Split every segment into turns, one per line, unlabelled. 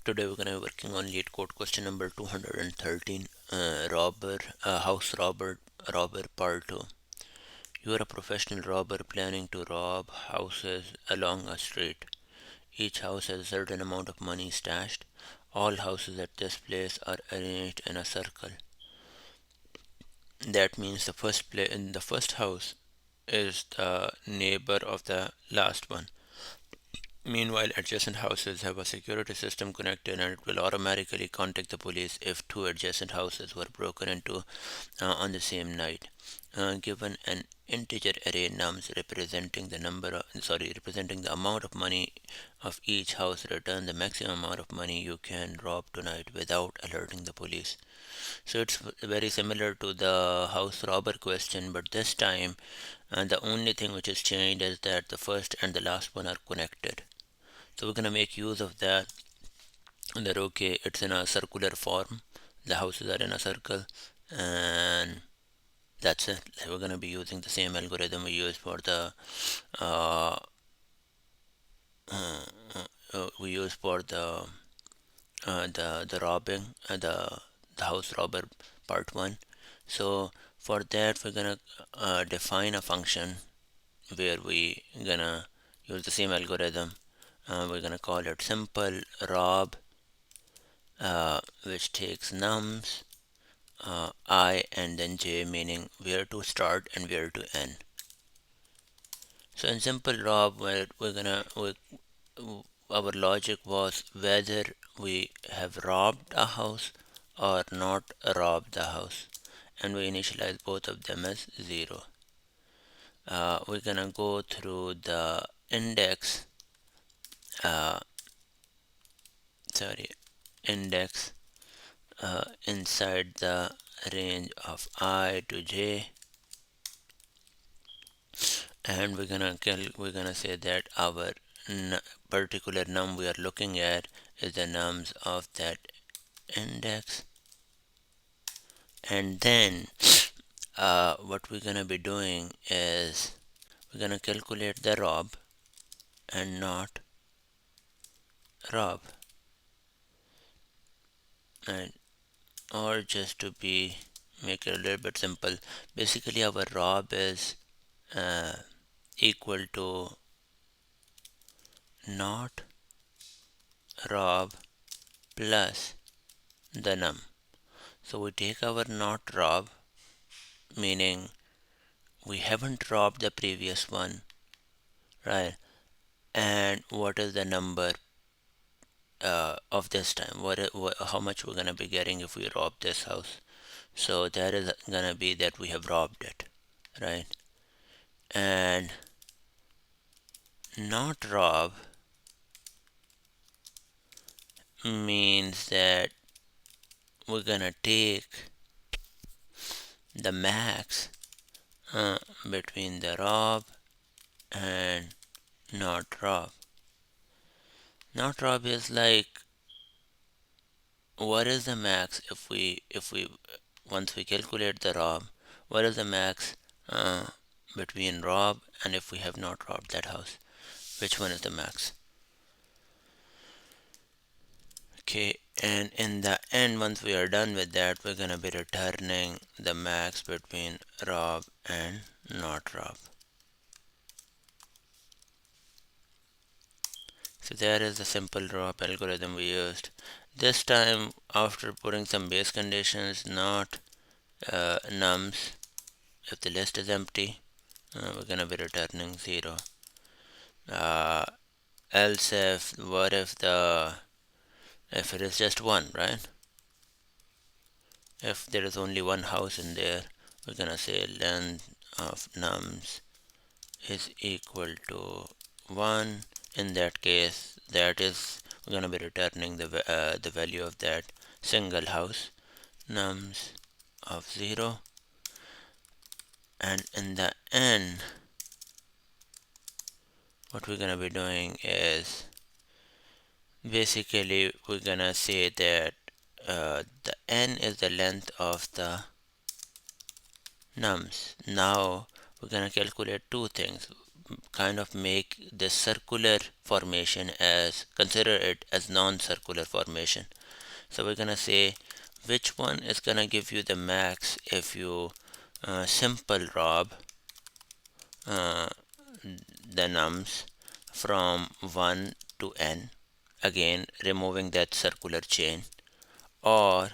Today we're going to be working on Leetcode question number 213, house robber part 2. You are a professional robber planning to rob houses along a street. Each house has a certain amount of money stashed. All houses at this place are arranged in a circle. That means the first house is the neighbor of the last one. Meanwhile, adjacent houses have a security system connected and it will automatically contact the police if two adjacent houses were broken into on the same night. Given an integer array nums representing the amount of money of each house, return the maximum amount of money you can rob tonight without alerting the police. So it's very similar to the house robber question, but this time the only thing which is changed is that the first and the last one are connected. So we're gonna make use of that. That okay, it's in a circular form. The houses are in a circle, and that's it. We're gonna be using the same algorithm we use for the uh, we use for the robbing the house robber part one. So for that we're gonna define a function where we gonna use the same algorithm. We're gonna call it simple rob, which takes nums I and then j, meaning where to start and where to end. So in simple rob, our logic was whether we have robbed a house or not robbed the house, and we initialize both of them as 0. We're gonna go through the index uh, sorry index inside the range of I to j, and we're gonna say that our particular num we are looking at is the nums of that index. And then what we're gonna be doing is we're gonna calculate the rob and not rob, and or just to be make it a little bit simple, basically our rob is uh, equal to not rob plus the num. So we take our not rob, meaning we haven't robbed the previous one, right? And what is the number of this time? How much we're gonna be getting if we rob this house? So that is gonna be that we have robbed it, right? And not rob means that we're gonna take the max between the rob and not rob. Not rob is like, what is the max if we once we calculate the rob, what is the max between rob and if we have not robbed that house, which one is the max? Okay, and in the end, once we are done with that, we're gonna be returning the max between rob and not rob. So that is the simple rob algorithm we used. This time, after putting some base conditions, not nums, if the list is empty, we're gonna be returning 0. Else if it is just 1, right? If there is only one house in there, we're gonna say length of nums is equal to 1. In that case, that is we're gonna be returning the value of that single house, nums of 0. And in the end, what we're gonna be doing is basically we're gonna say that the n is the length of the nums. Now we're gonna calculate two things. kind of make this circular formation as consider it as non-circular formation. So we're gonna say which one is gonna give you the max if you simple rob uh, the nums from 1 to n, again removing that circular chain, or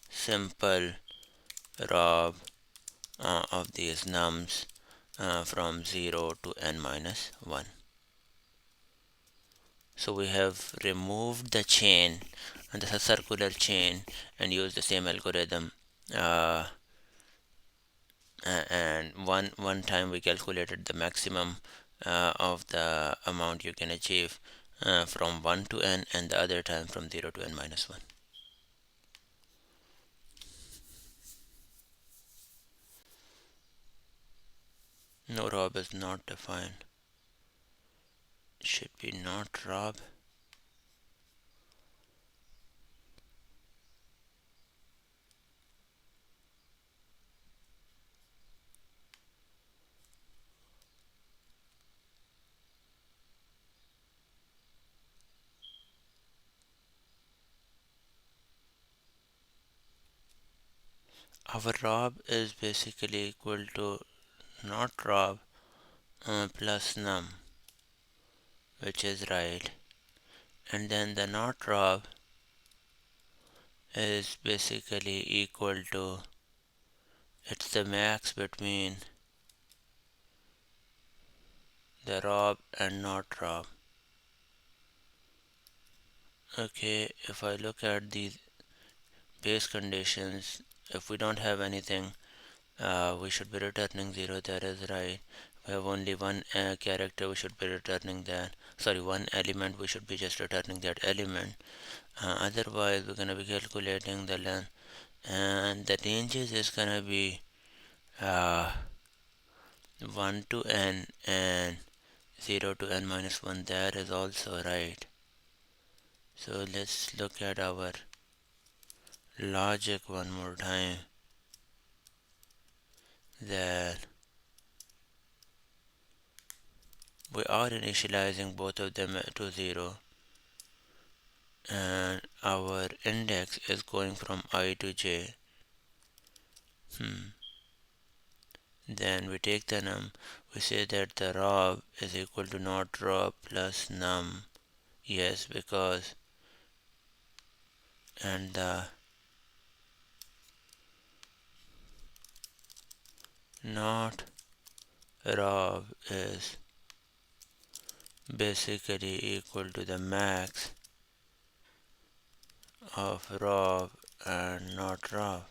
simple rob of these nums from 0 to n minus 1. So we have removed the chain and the circular chain and used the same algorithm, uh, and one time we calculated the maximum of the amount you can achieve from 1 to n, and the other time from 0 to n minus 1. No, rob is not defined. Should be not rob. Our rob is basically equal to not rob plus num, which is right, and then the not rob is basically equal to, it's the max between the rob and not rob. Okay, if I look at these base conditions, if we don't have anything, we should be returning 0. That is right. If we have only one character, we should be returning that. Sorry, one element, we should be just returning that element. Otherwise, we're gonna be calculating the length, and the ranges is gonna be 1 to n and 0 to n minus 1. That is also right. So let's look at our logic one more time. That we are initializing both of them to 0, and our index is going from I to j. Then we take the num, we say that the rob is equal to not rob plus num. Yes, because, and the not rob is basically equal to the max of rob and not rob.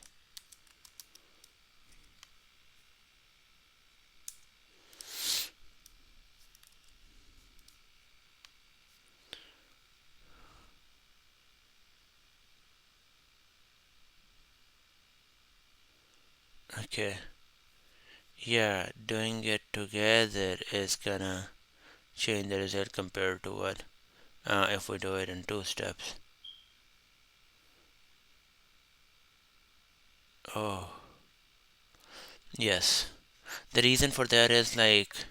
Okay, yeah, doing it together is gonna change the result compared to what if we do it in 2 steps. Oh, yes. The reason for that is like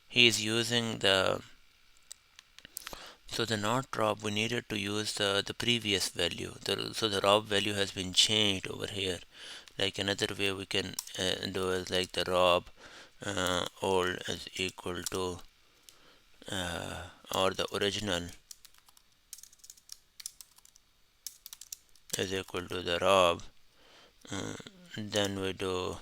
he is using the, so the not rob, we needed to use the previous value. So the rob value has been changed over here. Like another way we can do is like the rob old is equal to or the original is equal to the rob. Then we do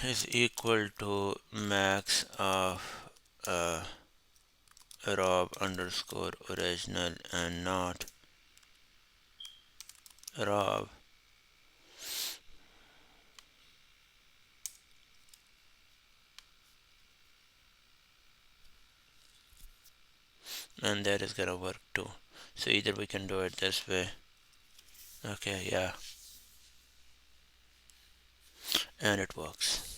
is equal to max of rob underscore original and not rob, and that is gonna work too. So either we can do it this way. Okay, yeah, and it works.